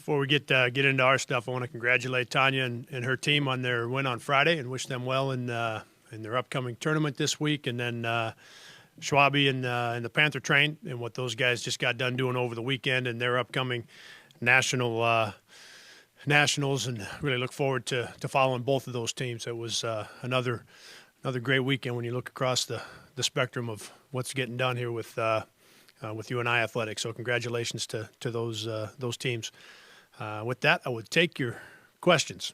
Before we get into our stuff, I want to congratulate Tanya and her team on their win on Friday and wish them well in their upcoming tournament this week. And then Schwabe and the Panther Train and what those guys just got done doing over the weekend and their upcoming nationals. And really look forward to following both of those teams. It was another great weekend when you look across the spectrum of what's getting done here with UNI Athletics. So congratulations to those teams. With that, I would take your questions.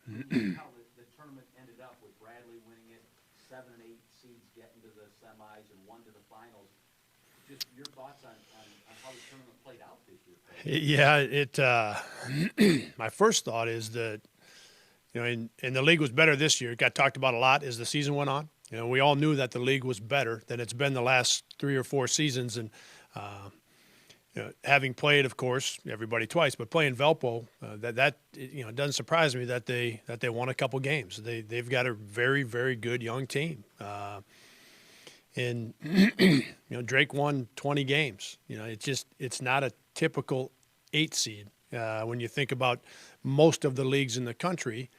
How the tournament ended up with Bradley winning it, 7 and 8 seeds getting to the semis and 1 to the finals. Just your thoughts on how the tournament played out this year? Yeah, my first thought is that, and the league was better this year. It got talked about a lot as the season went on. We all knew that the league was better than it's been the last 3 or 4 seasons, and having played, of course, everybody twice, but playing Valpo, it doesn't surprise me that they won a couple games. They've got a very, very good young team, and Drake won 20 games. It's not a typical 8 seed when you think about most of the leagues in the country.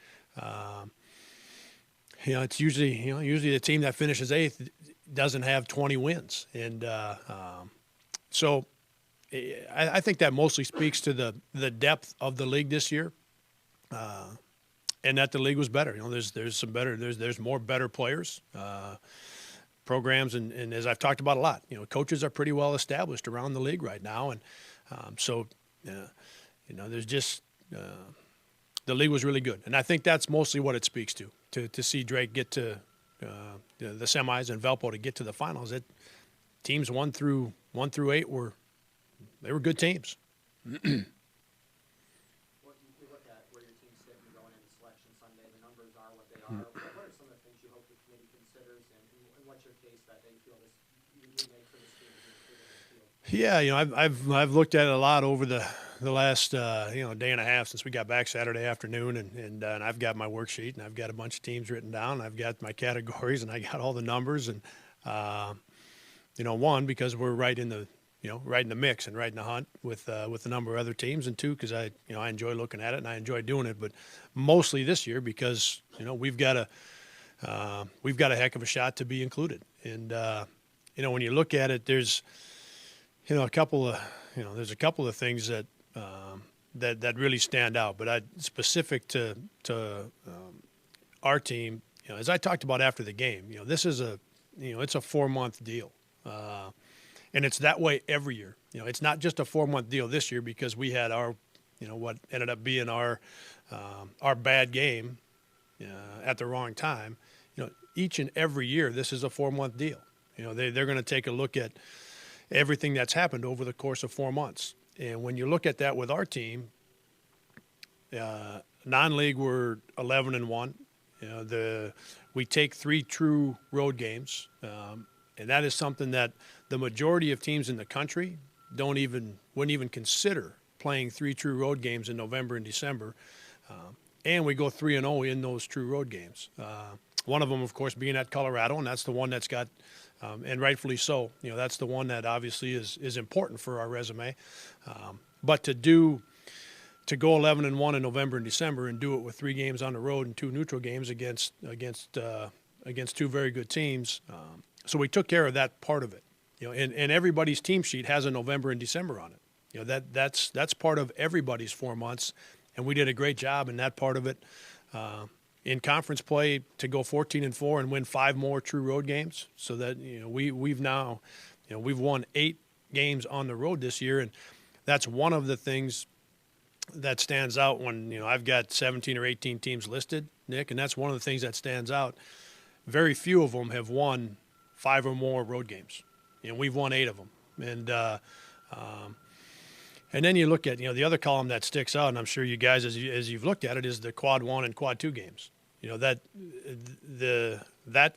It's usually the team that finishes 8th doesn't have 20 wins, and so I think that mostly speaks to the depth of the league this year, and that the league was better. There's more better players, programs, and as I've talked about a lot, coaches are pretty well established around the league right now, and there's just the league was really good, and I think that's mostly what it speaks to see Drake get to the semis and Valpo to get to the finals. Teams 1 through 8 were good teams. We look at where your team's sitting going into Selection Sunday. The numbers are what they are. What are some of the things you hope the committee considers, and what's your case that they feel you make for this team to be included in the field? Yeah, I've looked at it a lot over the last day and a half since we got back Saturday afternoon, and I've got my worksheet and I've got a bunch of teams written down. I've got my categories and I got all the numbers, and one, because we're right in the mix and right in the hunt with a number of other teams, and 2, because I enjoy looking at it and I enjoy doing it, but mostly this year because we've got a heck of a shot to be included, and when you look at it, there's a couple of things that really stand out, but specific to our team, as I talked about after the game, this is it's a 4-month deal. And it's that way every year. It's not just a 4-month deal this year because we had our, what ended up being our bad game at the wrong time. Each and every year, this is a 4-month deal. They're going to take a look at everything that's happened over the course of 4 months. And when you look at that with our team, non-league we're 11-1. We take 3 true road games. And that is something that the majority of teams in the country wouldn't even consider playing 3 true road games in November and December. And we go 3-0 in those true road games. One of them, of course, being at Colorado, and that's the one that's got, and rightfully so, that's the one that obviously is important for our resume. But to go 11-1 in November and December and do it with 3 games on the road and 2 neutral games against 2 very good teams. So we took care of that part of it, and everybody's team sheet has a November and December on it. That's part of everybody's 4 months, and we did a great job in that part of it. In conference play to go 14-4 and win 5 more true road games, so that we've now we've won 8 games on the road this year, and that's one of the things that stands out when I've got 17 or 18 teams listed, Nick, and that's one of the things that stands out. Very few of them have won 5 or more road games. We've won 8 of them. And then you look at, the other column that sticks out, and I'm sure you guys, as you've looked at it, is the quad 1 and quad 2 games. That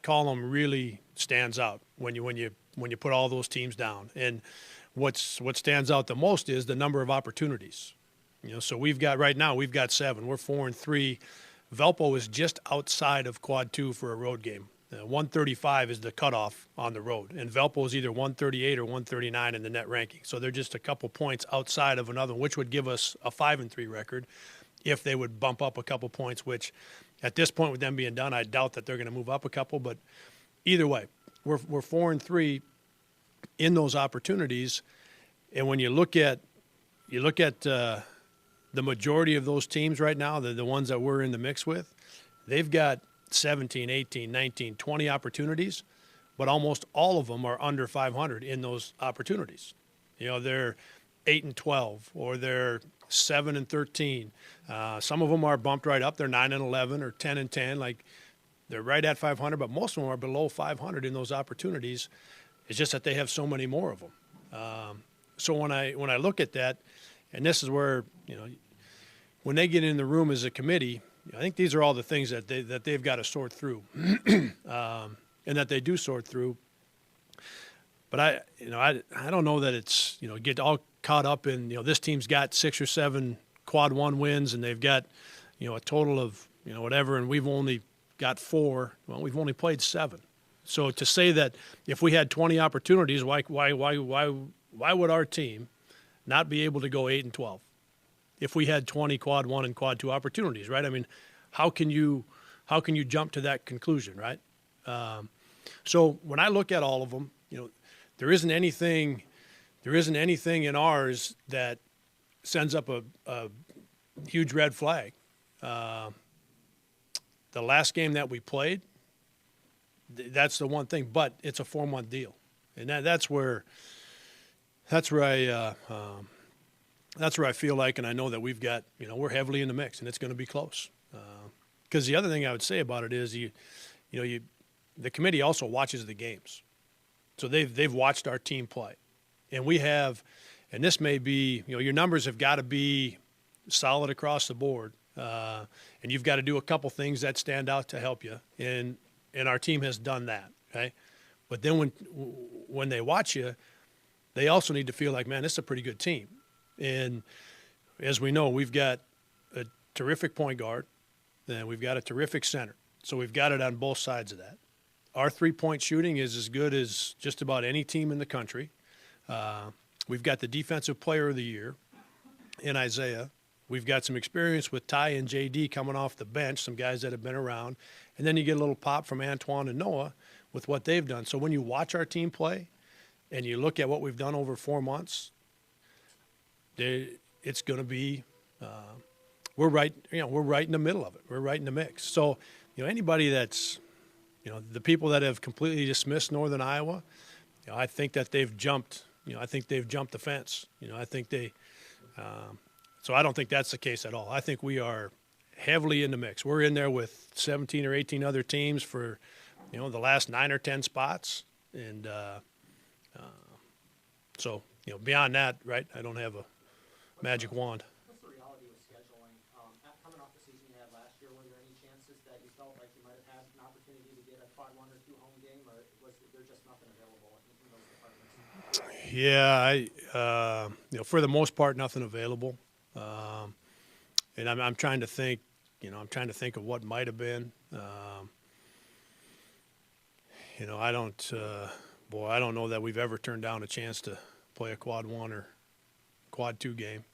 column really stands out when you put all those teams down. And what stands out the most is the number of opportunities. So right now we've got 7. We're 4-3. Valpo is just outside of quad 2 for a road game. 135 is the cutoff on the road, and Valpo is either 138 or 139 in the net ranking. So they're just a couple points outside of another, which would give us a 5-3 record if they would bump up a couple points. Which, at this point, with them being done, I doubt that they're going to move up a couple. But either way, we're 4-3 in those opportunities, and when you look at the majority of those teams right now, the ones that we're in the mix with, they've got 17, 18, 19, 20 opportunities, but almost all of them are under 500 in those opportunities. They're 8-12 or they're 7-13. Some of them are bumped right up. They're 9-11 or 10-10. Like, they're right at 500, but most of them are below 500 in those opportunities. It's just that they have so many more of them. So when I look at that, and this is where, when they get in the room as a committee, I think these are all the things that they've got to sort through, and that they do sort through. But I don't know that it's, get all caught up in, this team's got 6 or 7 quad one wins and they've got, a total of, whatever, and we've only got 4. Well, we've only played 7. So to say that if we had 20 opportunities, why would our team not be able to go 8-12? If we had 20 quad one and quad two opportunities, right? I mean, how can you jump to that conclusion, right? So when I look at all of them, there isn't anything in ours that sends up a huge red flag. The last game that we played, that's the one thing, but it's a 4-month deal, and that's where I feel like, and I know that we've got, we're heavily in the mix, and it's going to be close. Because the other thing I would say about it is, the committee also watches the games, so they've watched our team play, and we have, and this may be, your numbers have got to be solid across the board, and you've got to do a couple things that stand out to help you, and our team has done that, okay? But then when they watch you, they also need to feel like, man, this is a pretty good team. And as we know, we've got a terrific point guard, and we've got a terrific center. So we've got it on both sides of that. Our three-point shooting is as good as just about any team in the country. We've got the defensive player of the year in Isaiah. We've got some experience with Ty and JD coming off the bench, some guys that have been around. And then you get a little pop from Antoine and Noah with what they've done. So when you watch our team play and you look at what we've done over 4 months, it's going to be we're right in the middle of it. We're right in the mix. So, anybody that's, the people that have completely dismissed Northern Iowa, I think that they've jumped, I think they've jumped the fence. I think so I don't think that's the case at all. I think we are heavily in the mix. We're in there with 17 or 18 other teams for, the last 9 or 10 spots. And so, beyond that, right, I don't have a magic wand. What's the reality with scheduling? Coming off the season you had last year, were there any chances that you felt like you might have had an opportunity to get a quad 1 or 2 home game, or was there just nothing available in those departments? Yeah, for the most part, nothing available. And I'm trying to think, I'm trying to think of what might have been. I don't know that we've ever turned down a chance to play a quad 1 or quad 2 game.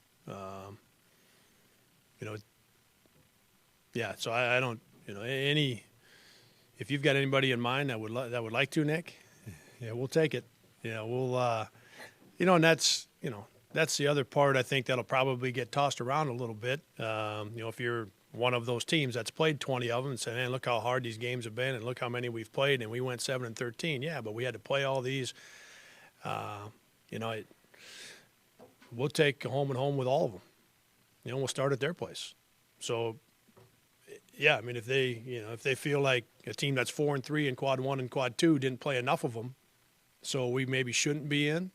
Yeah, so I don't, if you've got anybody in mind that would like to, Nick, yeah, we'll take it. We'll, and that's the other part I think that'll probably get tossed around a little bit. If you're one of those teams that's played 20 of them and say, man, look how hard these games have been and look how many we've played and we went 7-13. Yeah, but we had to play all these. We'll take home and home with all of them. We'll start at their place. So, yeah, I mean, if they feel like a team that's 4-3 in quad 1 and quad 2 didn't play enough of them, so we maybe shouldn't be in,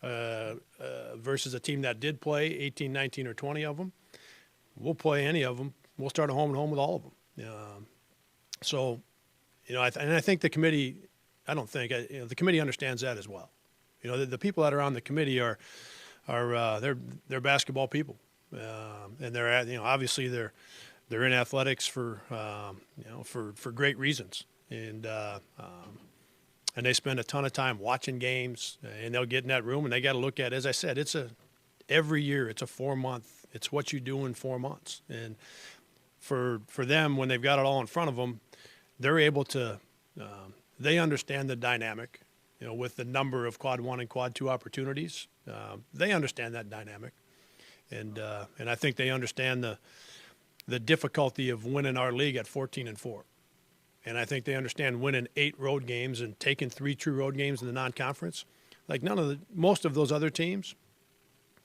versus a team that did play 18, 19, or 20 of them, we'll play any of them. We'll start a home and home with all of them. So, I think the committee, the committee understands that as well. The people that are on the committee are they're basketball people, and they're obviously they're in athletics for great reasons. and they spend a ton of time watching games, and they'll get in that room and they got to look at, as I said, every year it's a 4-month. It's what you do in 4 months, and for them, when they've got it all in front of them, they're able to. They understand the dynamic, with the number of quad 1 and quad 2 opportunities. They understand that dynamic, and I think they understand the difficulty of winning our league at 14-4. And I think they understand winning 8 road games and taking 3 true road games in the non-conference. Like most of those other teams,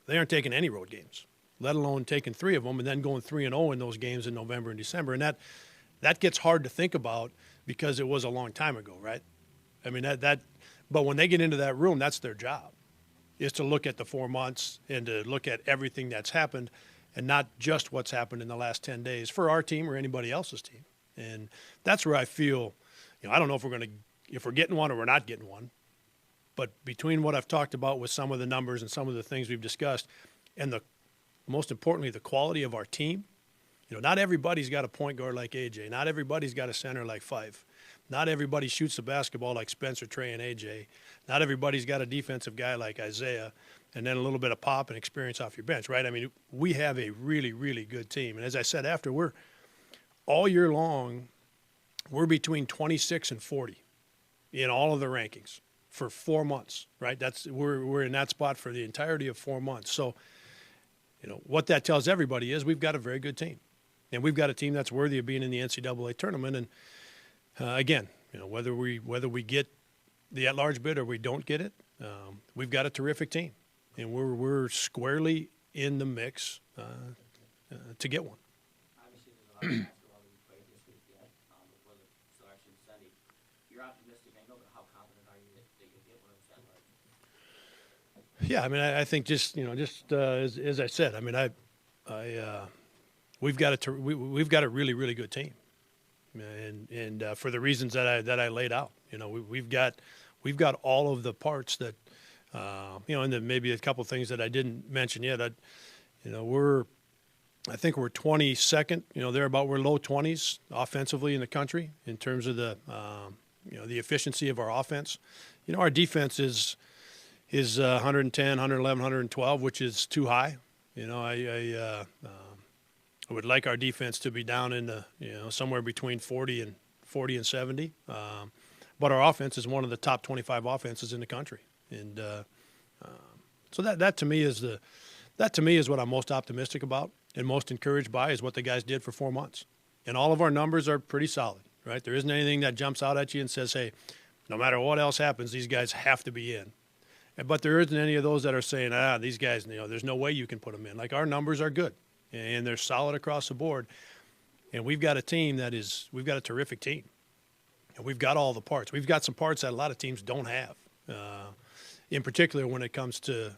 they aren't taking any road games, let alone taking 3 of them and then going 3-0 in those games in November and December. And that gets hard to think about because it was a long time ago, right? I mean, but when they get into that room, that's their job, is to look at the 4 months and to look at everything that's happened and not just what's happened in the last 10 days for our team or anybody else's team. And that's where I feel, I don't know if we're getting one or we're not getting one, but between what I've talked about with some of the numbers and some of the things we've discussed, and most importantly, the quality of our team, not everybody's got a point guard like AJ. Not everybody's got a center like Fife. Not everybody shoots the basketball like Spencer, Trey, and AJ. Not everybody's got a defensive guy like Isaiah, and then a little bit of pop and experience off your bench, right? I mean, we have a really, really good team. And as I said, all year long, we're between 26 and 40 in all of the rankings for 4 months, right? We're in that spot for the entirety of 4 months. So, what that tells everybody is we've got a very good team. And we've got a team that's worthy of being in the NCAA tournament. And again, whether we get the at-large bid or we don't get it, we've got a terrific team, and we're squarely in the mix to get one. Obviously, there's a lot of basketball to be played this week yet before the selection Sunday. You're optimistic, I know, but how confident are you that you'll get one of those at-large? Yeah, I mean, I think just as I said, I mean, we've got a really, really good team, and for the reasons that I laid out, we've got all of the parts that, and then maybe a couple things that I didn't mention yet. I think we're 22nd, thereabout. We're low 20s offensively in the country in terms of the efficiency of our offense. Our defense is 110, 111, 112, which is too high. I would like our defense to be down in the, somewhere between 40 and 70. But our offense is one of the top 25 offenses in the country. And so that to me is what I'm most optimistic about and most encouraged by, is what the guys did for 4 months. And all of our numbers are pretty solid, right? There isn't anything that jumps out at you and says, hey, no matter what else happens, these guys have to be in. But there isn't any of those that are saying, these guys, there's no way you can put them in. Like, our numbers are good, and they're solid across the board. And we've got a team we've got a terrific team. And we've got all the parts. We've got some parts that a lot of teams don't have, in particular when it comes to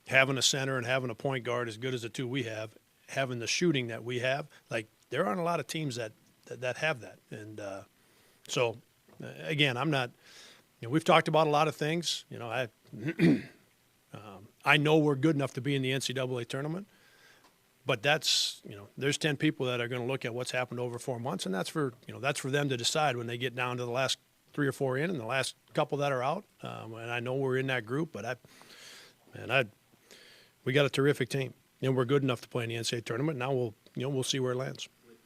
having a center and having a point guard as good as the 2 we have, having the shooting that we have. Like, there aren't a lot of teams that have that. And so, again, I'm not – we've talked about a lot of things. I know we're good enough to be in the NCAA tournament. But that's, there's 10 people that are going to look at what's happened over 4 months, and that's for them to decide when they get down to the last 3 or 4 in and the last couple that are out. And I know we're in that group, but we got a terrific team, and we're good enough to play in the NCAA tournament. Now we'll see where it lands. With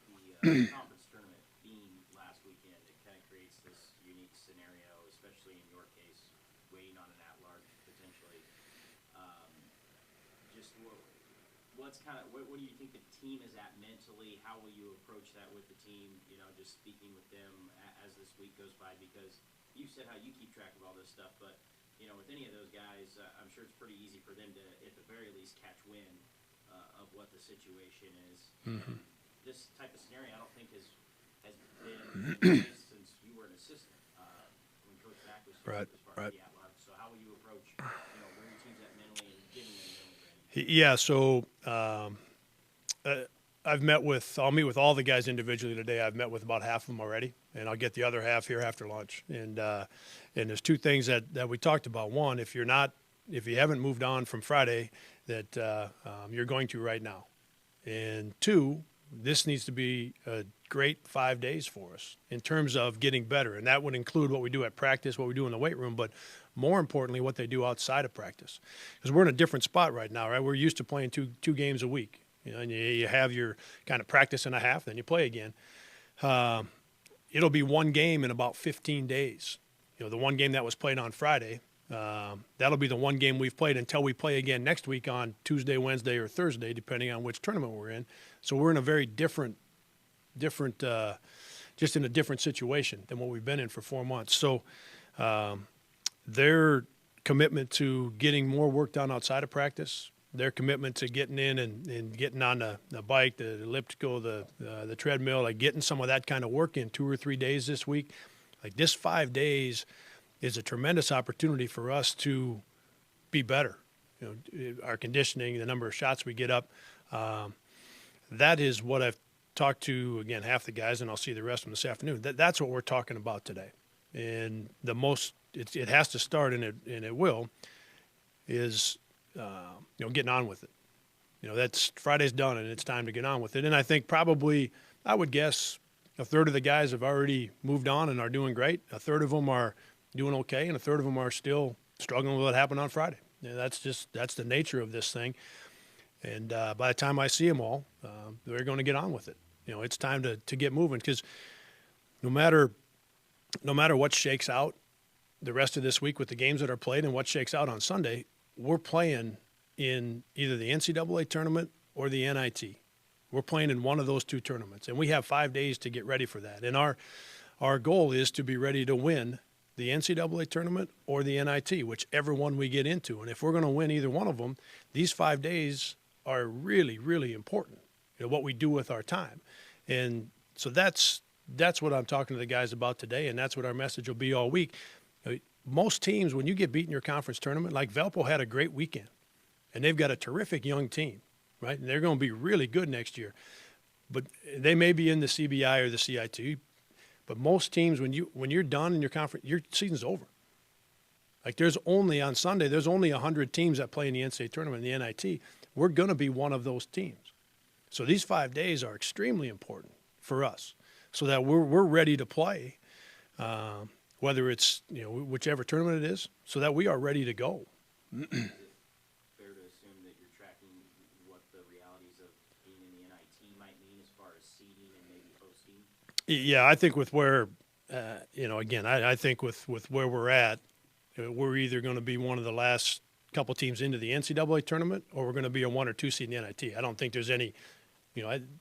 the conference tournament being last weekend, it kind of creates this unique scenario, especially in your case, waiting on an at-large potentially. What do you think the team is at mentally? How will you approach that with the team? Just speaking with them as this week goes by, because you said how you keep track of all this stuff, but with any of those guys, I'm sure it's pretty easy for them to, at the very least, catch wind of what the situation is. Mm-hmm. This type of scenario, I don't think has been since you were an assistant when Coach Mack was Right. the at-large. So how will you approach where your team's at mentally and getting them mentally ready? Yeah, so I'll meet with all the guys individually today. I've met with about half of them already, and I'll get the other half here after lunch. And there's 2 things that we talked about. One, if you haven't moved on from Friday, that you're going to right now. And 2, this needs to be a great 5 days for us in terms of getting better. And that would include what we do at practice, what we do in the weight room, but more importantly, what they do outside of practice. Because we're in a different spot right now, right? We're used to playing two games a week. And you have your kind of practice and a half, then you play again. It'll be one game in about 15 days. The one game that was played on Friday, that'll be the one game we've played until we play again next week on Tuesday, Wednesday, or Thursday, depending on which tournament we're in. So we're in a very different, just in a different situation than what we've been in for 4 months. So their commitment to getting more work done outside of practice, their commitment to getting in and getting on the bike, the elliptical, the treadmill, like getting some of that kind of work in 2 or 3 days this week. Like this 5 days is a tremendous opportunity for us to be better. Our conditioning, the number of shots we get up, that is what I've talked to, again, half the guys, and I'll see the rest of them this afternoon. That's what we're talking about today. And it has to start, and it will, is getting on with it. That's Friday's done, and it's time to get on with it. And I think probably, I would guess, a third of the guys have already moved on and are doing great. A third of them are doing okay, and a third of them are still struggling with what happened on Friday. That's the nature of this thing. And by the time I see them all, they're going to get on with it. It's time to get moving, because no matter what shakes out the rest of this week with the games that are played and what shakes out on Sunday, we're playing in either the NCAA tournament or the NIT. We're playing in one of those two tournaments, and we have 5 days to get ready for that. And our goal is to be ready to win the NCAA tournament or the NIT, whichever one we get into. And if we're going to win either one of them, these 5 days are really, really important, what we do with our time. And so that's what I'm talking to the guys about today, and that's what our message will be all week. Most teams, when you get beat in your conference tournament, like Valpo had a great weekend, and they've got a terrific young team, right? And they're going to be really good next year. But they may be in the CBI or the CIT. But most teams, when you're done in your conference, your season's over. Like on Sunday, there's only 100 teams that play in the NCAA tournament and the NIT. We're going to be one of those teams. So these 5 days are extremely important for us, so that we're ready to play, whether it's whichever tournament it is, so that we are ready to go. Is it fair to assume that you're tracking what the realities of being in the NIT might mean as far as seeding and maybe hosting? Yeah, I think with where, again, I think with where we're at, we're either going to be one of the last couple teams into the NCAA tournament, or we're going to be a 1 or 2 seed in the NIT. I don't think there's any,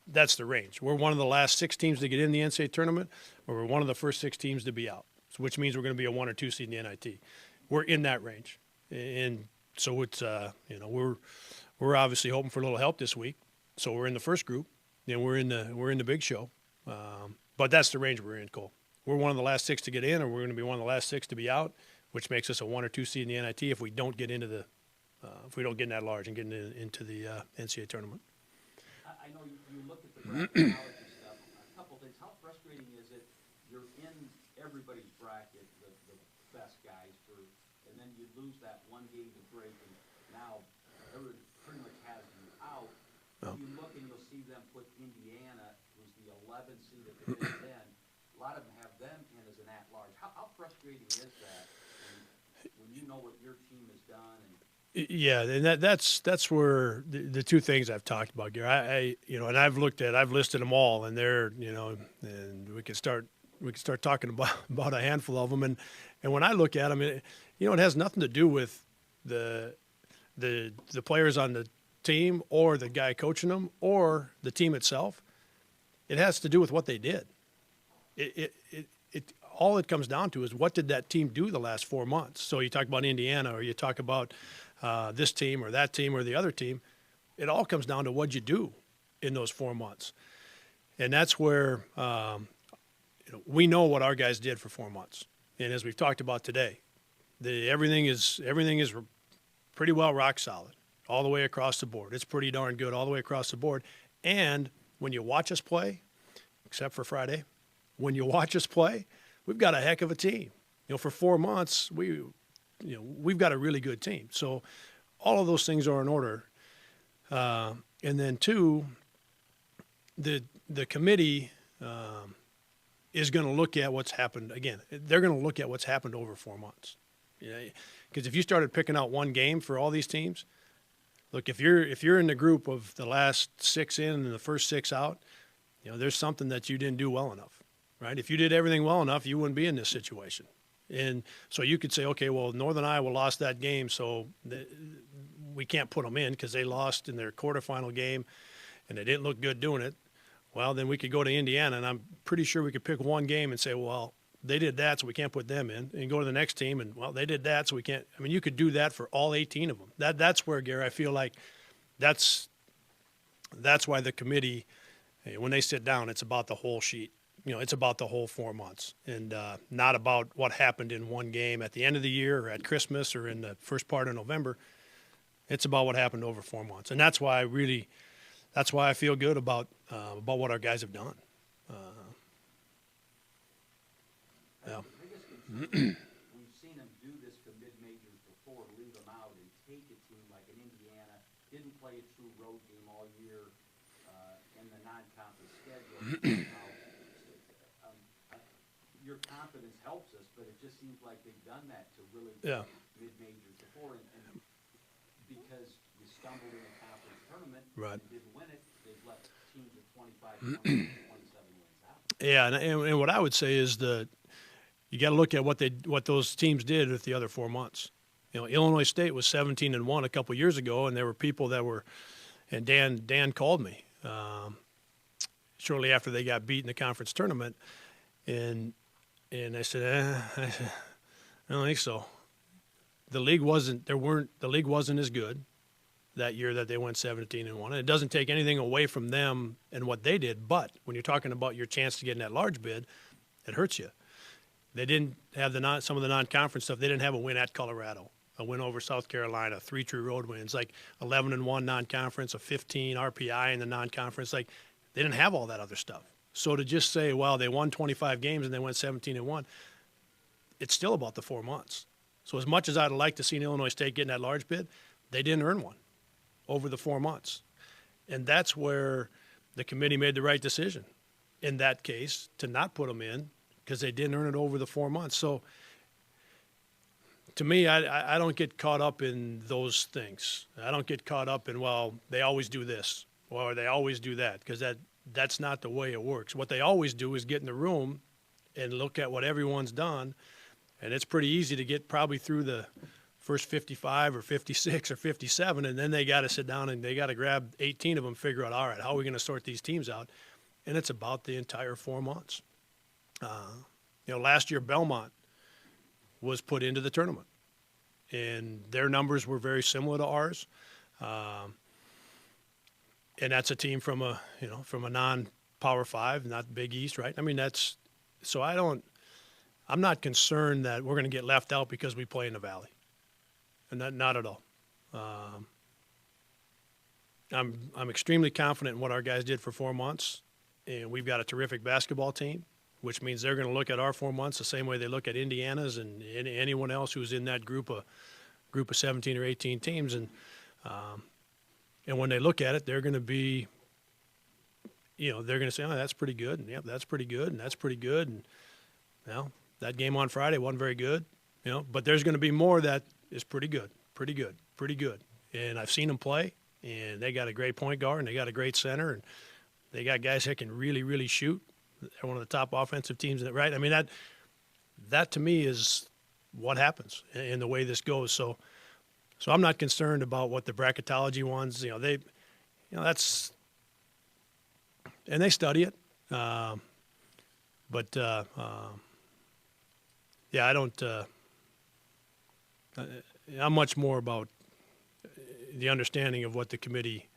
that's the range. We're one of the last 6 teams to get in the NCAA tournament, or we're one of the first 6 teams to be out, which means we're going to be a 1 or 2 seed in the NIT. We're in that range. And so it's, we're obviously hoping for a little help this week. So we're in the first group, and we're in the big show. But that's the range we're in, Cole. We're one of the last 6 to get in, or we're going to be one of the last 6 to be out, which makes us a 1 or 2 seed in the NIT if we don't get into if we don't get in that large and get into the NCAA tournament. I know you look at the bracket stuff. A couple things. How frustrating is it? You're in everybody's bracket, the best guys, and then you lose that one game to break, and now everybody pretty much has you out. Oh. You look and you'll see them put Indiana, who's the 11th seed at the Big Ten. A lot of them have them in as an at-large. How frustrating is that when you know what your team has done? Yeah, and that's where the two things I've talked about, Gary. And I've listed them all, and they're, and we can start talking about a handful of them. And when I look at them, it has nothing to do with the players on the team or the guy coaching them or the team itself. It has to do with what they did. All it comes down to is, what did that team do the last 4 months? So you talk about Indiana, or you talk about this team or that team or the other team. It all comes down to what you do in those 4 months. And that's where we know what our guys did for 4 months. And as we've talked about today, everything is pretty well rock solid all the way across the board. It's pretty darn good all the way across the board. And when you watch us play, except for Friday, when you watch us play, we've got a heck of a team. For 4 months, we've got a really good team. So all of those things are in order. And then 2, the committee is going to look at what's happened. Again, they're going to look at what's happened over 4 months. Because if you started picking out one game for all these teams, look, if you're in the group of the last 6 in and the first 6 out, there's something that you didn't do well enough, right? If you did everything well enough, you wouldn't be in this situation. And so you could say, okay, well, Northern Iowa lost that game, so we can't put them in because they lost in their quarterfinal game and they didn't look good doing it. Well, then we could go to Indiana, and I'm pretty sure we could pick one game and say, well, they did that, so we can't put them in. And go to the next team, and, well, they did that, so we can't. I mean, you could do that for all 18 of them. That's where, Gary, I feel like that's why the committee, when they sit down, it's about the whole sheet. It's about the whole 4 months, and not about what happened in one game at the end of the year or at Christmas or in the first part of November. It's about what happened over 4 months, and that's why I feel good about what our guys have done. Yeah. The biggest concern, we've seen them do this for mid-majors before, leave them out and take a team like an Indiana, didn't play a true road game all year in the non-conference schedule. Your confidence helps us, but it just seems like they've done that to really mid-majors before, and because you stumbled in a conference tournament Right. and didn't win it, they've left teams of 25 27 wins out. Yeah, and what I would say is you got to look at what those teams did with the other 4 months. Illinois State was 17-1 a couple years ago, and there were people that were, and Dan called me shortly after they got beat in the conference tournament, and I said, I don't think so. The league wasn't as good that year that they went 17-1. And it doesn't take anything away from them and what they did, but when you're talking about your chance to get in that large bid, it hurts you. They didn't have some of the non-conference stuff. They didn't have a win at Colorado, a win over South Carolina, 3 true road wins, like 11-1 non-conference, a 15 RPI in the non-conference. Like, they didn't have all that other stuff. So to just say, well, they won 25 games and they went 17-1, it's still about the 4 months. So as much as I'd like to see Illinois State get in that large bid, they didn't earn one over the 4 months. And that's where the committee made the right decision in that case to not put them in because they didn't earn it over the 4 months. So to me, I don't get caught up in those things. I don't get caught up in, well, they always do this or they always do that, because that's not the way it works. What they always do is get in the room and look at what everyone's done, and it's pretty easy to get probably through the first 55 or 56 or 57, and then they got to sit down and they got to grab 18 of them, figure out, all right, how are we going to sort these teams out? And it's about the entire 4 months. Last year Belmont was put into the tournament, and their numbers were very similar to ours. And that's a team from a non-Power 5, not Big East, right? I mean, I'm not concerned that we're going to get left out because we play in the Valley, and not at all. I'm extremely confident in what our guys did for 4 months, and we've got a terrific basketball team, which means they're going to look at our 4 months the same way they look at Indiana's and anyone else who's in that group of 17 or 18 teams, and when they look at it, they're going to be, they're going to say, oh, that's pretty good, and yep, that's pretty good, and that's pretty good, and that game on Friday wasn't very good, but there's going to be more that is pretty good, and I've seen them play, and they got a great point guard, and they got a great center, and they got guys that can really, really shoot. They're one of the top offensive teams, right? I mean, that to me is what happens in the way this goes. So I'm not concerned about what the bracketology ones, that's, and they study it. I don't, I'm much more about the understanding of what the committee,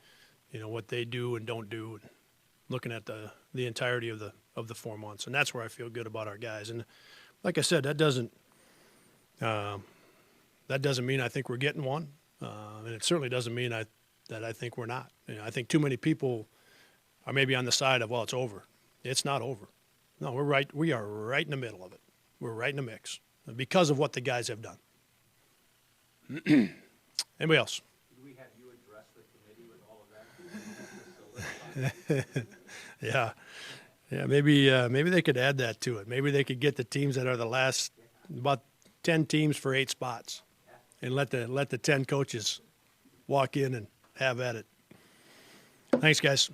what they do and don't do, and looking at the entirety of the 4 months. And that's where I feel good about our guys. And like I said, that doesn't mean I think we're getting one. And it certainly doesn't mean that I think we're not. I think too many people are maybe on the side of, well, it's over. It's not over. No, we are right in the middle of it. We're right in the mix because of what the guys have done. Anybody else? Did we have you address the committee with all of that? Yeah. Yeah, maybe they could add that to it. Maybe they could get the teams that are the last, about 10 teams for 8 spots, and let the 10 coaches walk in and have at it. Thanks, guys.